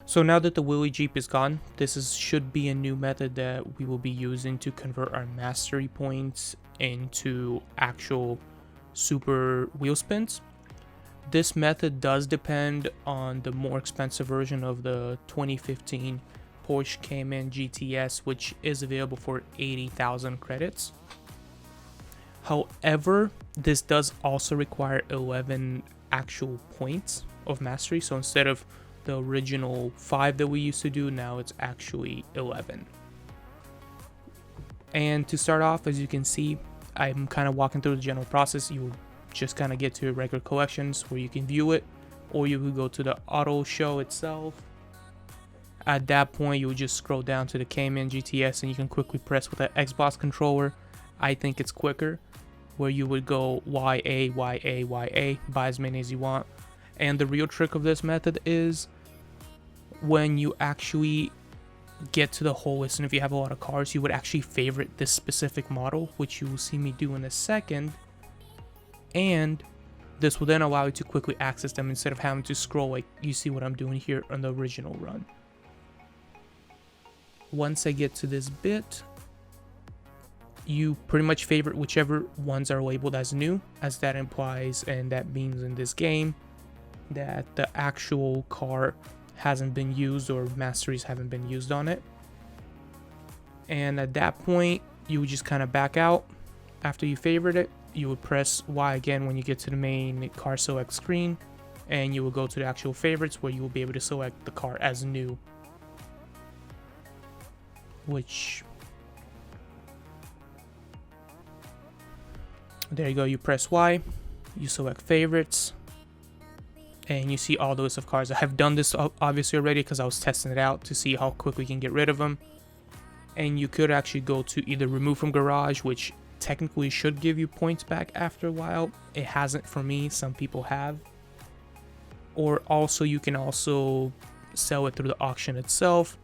So now that the wheelie Jeep is gone, should be a new method that we will be using to convert our mastery points into actual super wheel spins. This method does depend on the more expensive version of the 2015 Porsche Cayman GTS, which is available for 80,000 credits. However, this does also require 11 actual points of mastery, so instead of the original 5 that we used to do, now it's actually 11. And to start off, as you can see, I'm kind of walking through the general process. You just kind of get to your regular collections where you can view it, or you could go to the auto show itself. At that point, you would just scroll down to the Cayman GTS and you can quickly press with the Xbox controller. I think it's quicker, where you would go YA, YA, YA, buy as many as you want. And the real trick of this method is when you actually get to the whole list, and if you have a lot of cars, you would actually favorite this specific model, which you will see me do in a second. And this will then allow you to quickly access them instead of having to scroll like you see what I'm doing here on the original run. Once I get to this bit, you pretty much favorite whichever ones are labeled as new, as that implies, and that means in this game, that the actual car hasn't been used or masteries haven't been used on it. And at that point, you would just kind of back out. After you favorite it, you would press Y again when you get to the main car select screen, and you will go to the actual favorites where you will be able to select the car as new, which, there you go, you press Y, you select favorites, and you see all the list of cars. I have done this obviously already because I was testing it out to see how quick we can get rid of them. And you could actually go to either remove from garage, which technically should give you points back after a while. It hasn't for me, some people have. Or also you can also sell it through the auction itself.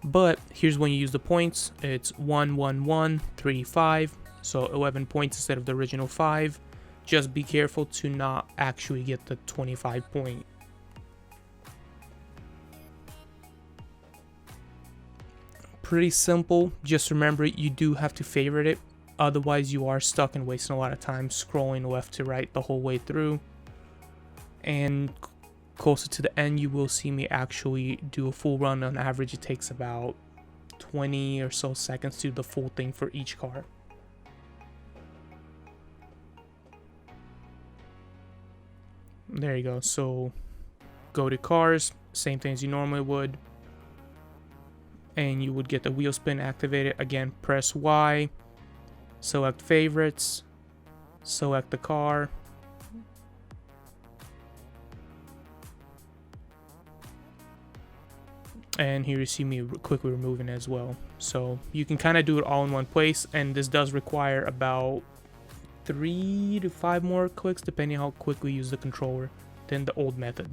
But here's when you use the points. It's 1, 1, 1, 3, 5. So 11 points instead of the original 5. Just be careful to not actually get the 25 point. Pretty simple. Just remember, you do have to favorite it. Otherwise, you are stuck and wasting a lot of time scrolling left to right the whole way through. And closer to the end, you will see me actually do a full run. On average, it takes about 20 or so seconds to do the full thing for each car. There you go. So go to cars, same thing as you normally would, and you would get the wheel spin activated. Again, press Y, select favorites, select the car, and here you see me quickly removing it as well. So you can kind of do it all in one place, and this does require about 3 to 5 more clicks depending on how quickly you use the controller than the old method.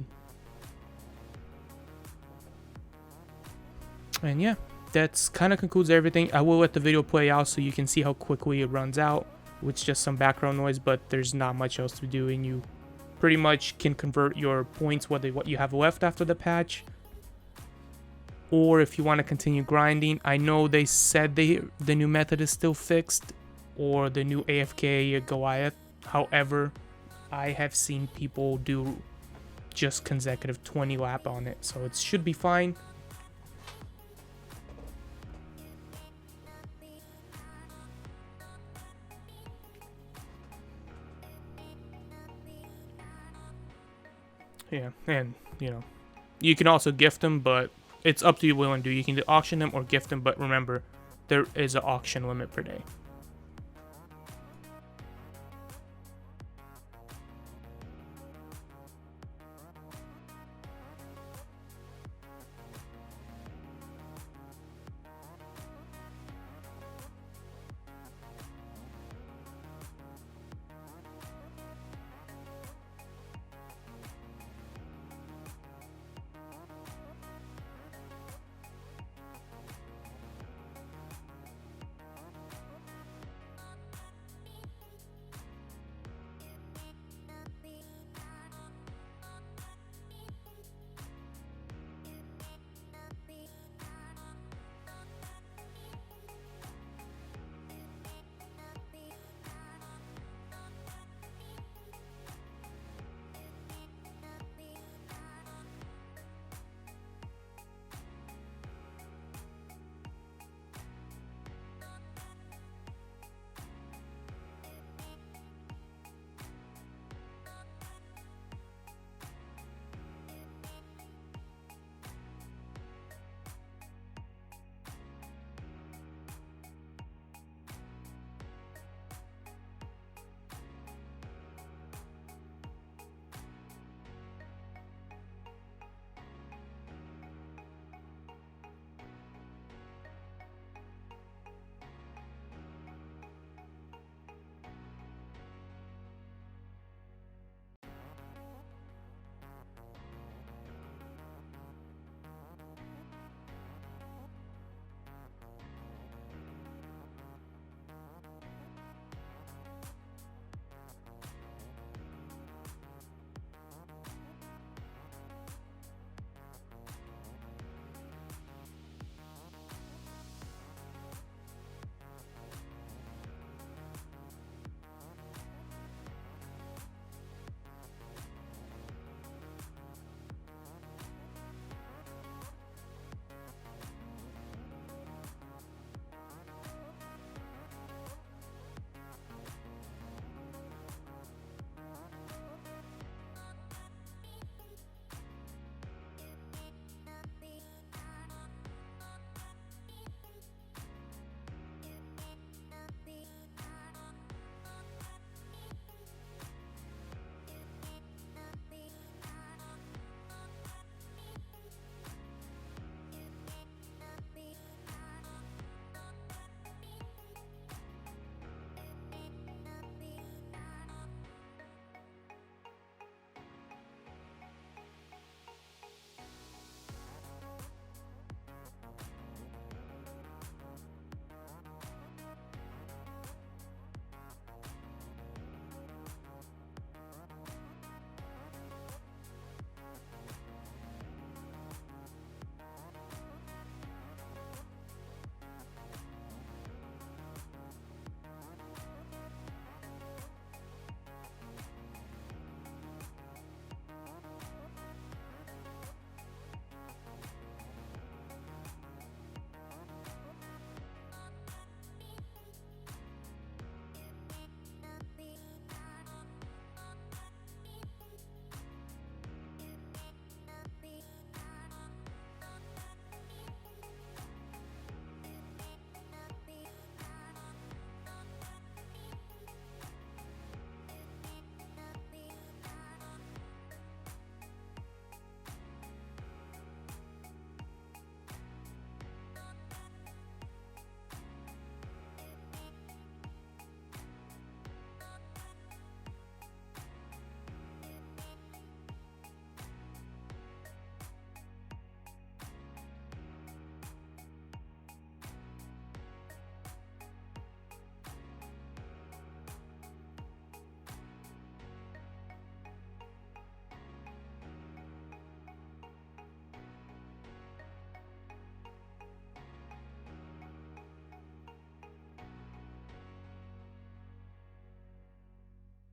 And yeah, that's kind of concludes everything. I will let the video play out so you can see how quickly it runs out with just some background noise, but there's not much else to do, and you pretty much can convert your points, what you have left after the patch, or if you want to continue grinding. I know they said the new method is still fixed, or the new AFK Goliath. However, I have seen people do just consecutive 20 lap on it, so it should be fine. Yeah, and you know, you can also gift them, but it's up to you what you want to do. You can auction them or gift them, but remember, there is an auction limit per day.